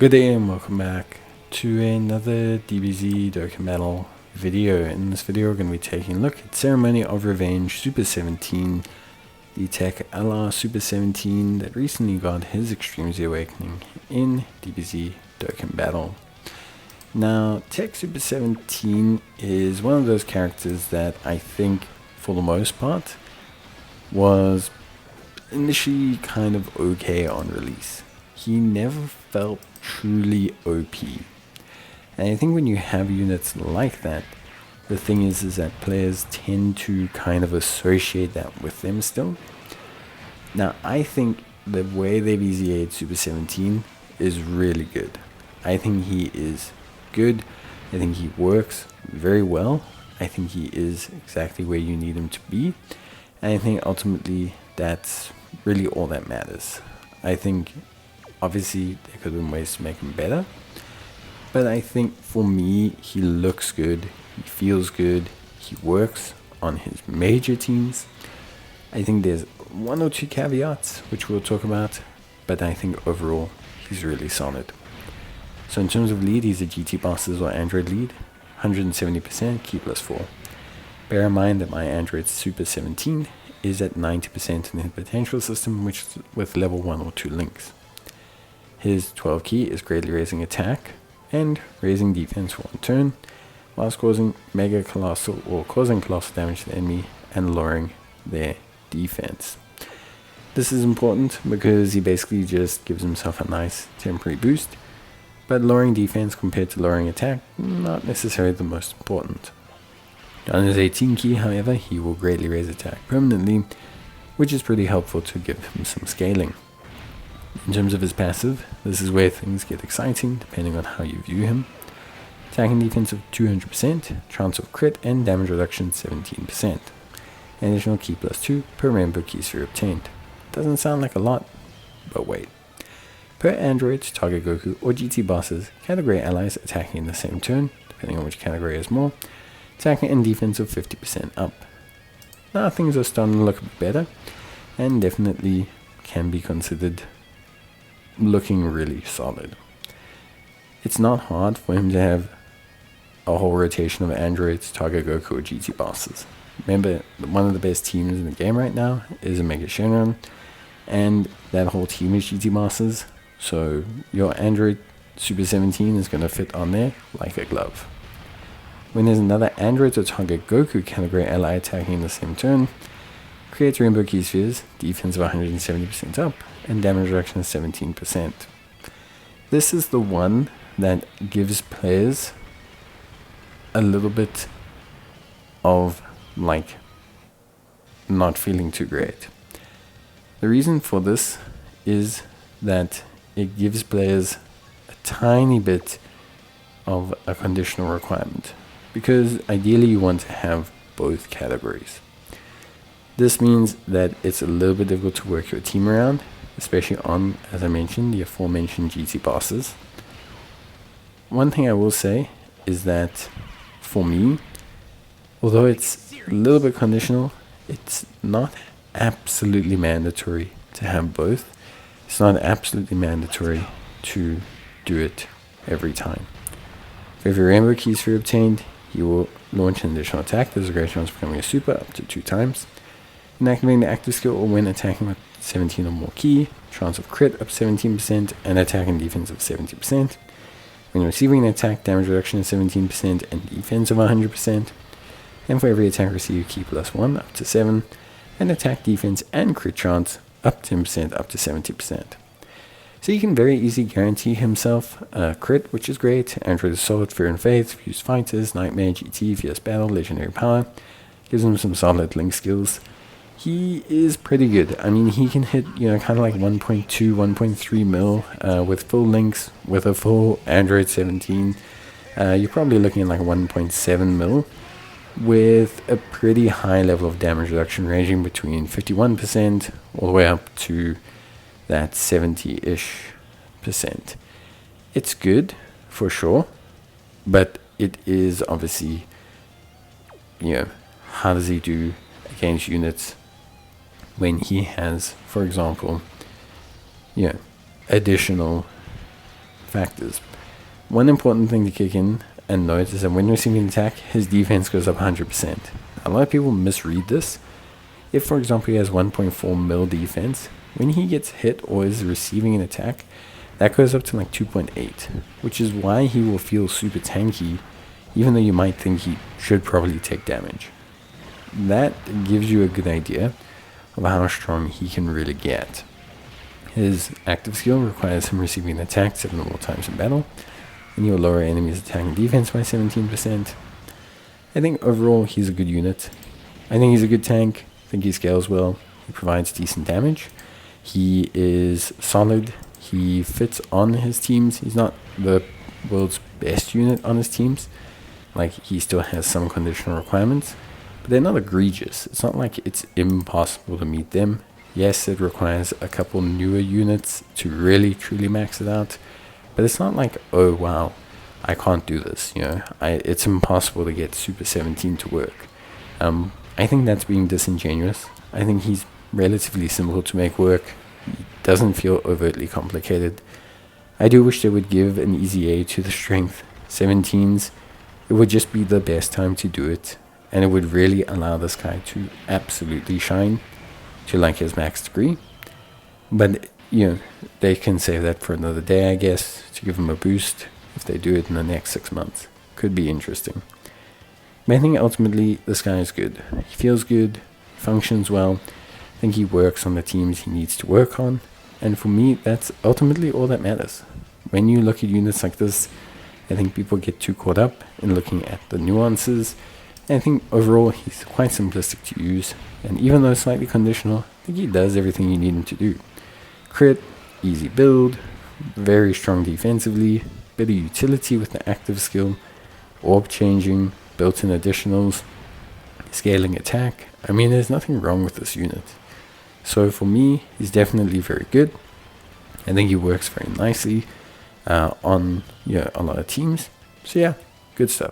Good day and welcome back to another DBZ Dokkan Battle video. In this video we're going to be taking a look at Ceremony of Revenge Super 17, the TEQ LR Super 17 that recently got his Extreme Z Awakening in DBZ Dokkan Battle. Now, TEQ Super 17 is one of those characters that I think, for the most part, was initially kind of okay on release. He never felt truly OP. And I think when you have units like that, the thing is that players tend to kind of associate that with them still. Now, I think the way they DBZ Super 17 is really good. I think he is good. I think he works very well. I think he is exactly where you need him to be. And I think ultimately that's really all that matters. I think obviously there could have been ways to make him better, but I think for me he looks good, he feels good, he works on his major teams. I think there's one or two caveats which we'll talk about, but I think overall he's really solid. So in terms of lead, he's a GT Bosses or Android lead, 170% key +4. Bear in mind that my Android Super 17 is at 90% in his potential system, which is with level 1 or 2 links. His 12 key is greatly raising attack and raising defense for 1 turn, whilst causing colossal damage to the enemy and lowering their defense. This is important because he basically just gives himself a nice temporary boost, but lowering defense compared to lowering attack, not necessarily the most important. On his 18 key, however, he will greatly raise attack permanently, which is pretty helpful to give him some scaling. In terms of his passive, this is where things get exciting depending on how you view him. Attack and defense of 200%, chance of crit and damage reduction 17%. Additional key +2 per rainbow key sphere obtained. Doesn't sound like a lot, but wait. Per Android, target Goku or GT bosses, category allies attacking in the same turn, depending on which category is more, attack and defense of 50% up. Now things are starting to look a bit better, and definitely can be considered looking really solid. It's not hard for him to have a whole rotation of androids, target Goku or GT bosses. Remember, one of the best teams in the game right now is Omega Shenron, and that whole team is GT bosses, so your Android Super 17 is going to fit on there like a glove. When there's another android or target Goku category ally attacking in the same turn, creates rainbow key spheres, defense of 170% up, and damage reduction of 17%. This is the one that gives players a little bit of like not feeling too great. The reason for this is that it gives players a tiny bit of a conditional requirement, because ideally you want to have both categories. This means that it's a little bit difficult to work your team around, especially on, as I mentioned, the aforementioned GT bosses. One thing I will say is that for me, although it's a little bit conditional, it's not absolutely mandatory to have both. It's not absolutely mandatory to do it every time. For every rainbow key sphere obtained, you will launch an additional attack. There's a great chance of becoming a super up to 2 times. And activating the active skill or when attacking with 17 or more key, chance of crit up 17% and attack and defense of 70%. When receiving an attack, damage reduction of 17% and defense of 100%. And for every attack received, key +1 up to 7, and attack, defense and crit chance up 10% up to 70%. So you can very easily guarantee himself a crit, which is great. Android Assault, Fear and Faith, Fused Fighters, Nightmare, GT, Fierce Battle, Legendary Power. Gives him some solid link skills. He is pretty good. I mean, he can hit, kind of like 1.2, 1.3 mil with full links, with a full Android 17. You're probably looking at like 1.7 mil with a pretty high level of damage reduction, ranging between 51% all the way up to that 70-ish%. It's good for sure, but it is obviously, how does he do against units when he has, for example, additional factors. One important thing to kick in and note is that when receiving an attack, his defense goes up 100%. A lot of people misread this. If, for example, he has 1.4 mil defense, when he gets hit or is receiving an attack, that goes up to like 2.8, which is why he will feel super tanky, even though you might think he should probably take damage. That gives you a good idea of how strong he can really get. His active skill requires him receiving an attack 7 or more times in battle, and he will lower enemies' attack and defense by 17%. I think overall he's a good unit. I think he's a good tank. I think he scales well. He provides decent damage. He is solid. He fits on his teams. He's not the world's best unit on his teams. Like, he still has some conditional requirements, but they're not egregious. It's not like it's impossible to meet them. Yes, it requires a couple newer units to really truly max it out, but it's not like, oh wow, I can't do this, you know. It's impossible to get Super 17 to work. I think that's being disingenuous. I think he's relatively simple to make work. He doesn't feel overtly complicated. I do wish they would give an easy A to the strength 17s. It would just be the best time to do it, and it would really allow this guy to absolutely shine to like his max degree. But you know, they can save that for another day, I guess, to give him a boost if they do it in the next 6 months. Could be interesting. But I think ultimately this guy is good. He feels good, functions well. I think he works on the teams he needs to work on, and for me that's ultimately all that matters. When you look at units like this, I think people get too caught up in looking at the nuances, and I think overall he's quite simplistic to use, and even though slightly conditional, I think he does everything you need him to do. Crit, easy build, very strong defensively, bit of utility with the active skill, orb changing, built-in additionals, scaling attack. I mean, there's nothing wrong with this unit. So for me, he's definitely very good. I think he works very nicely on a lot of teams. So yeah, good stuff.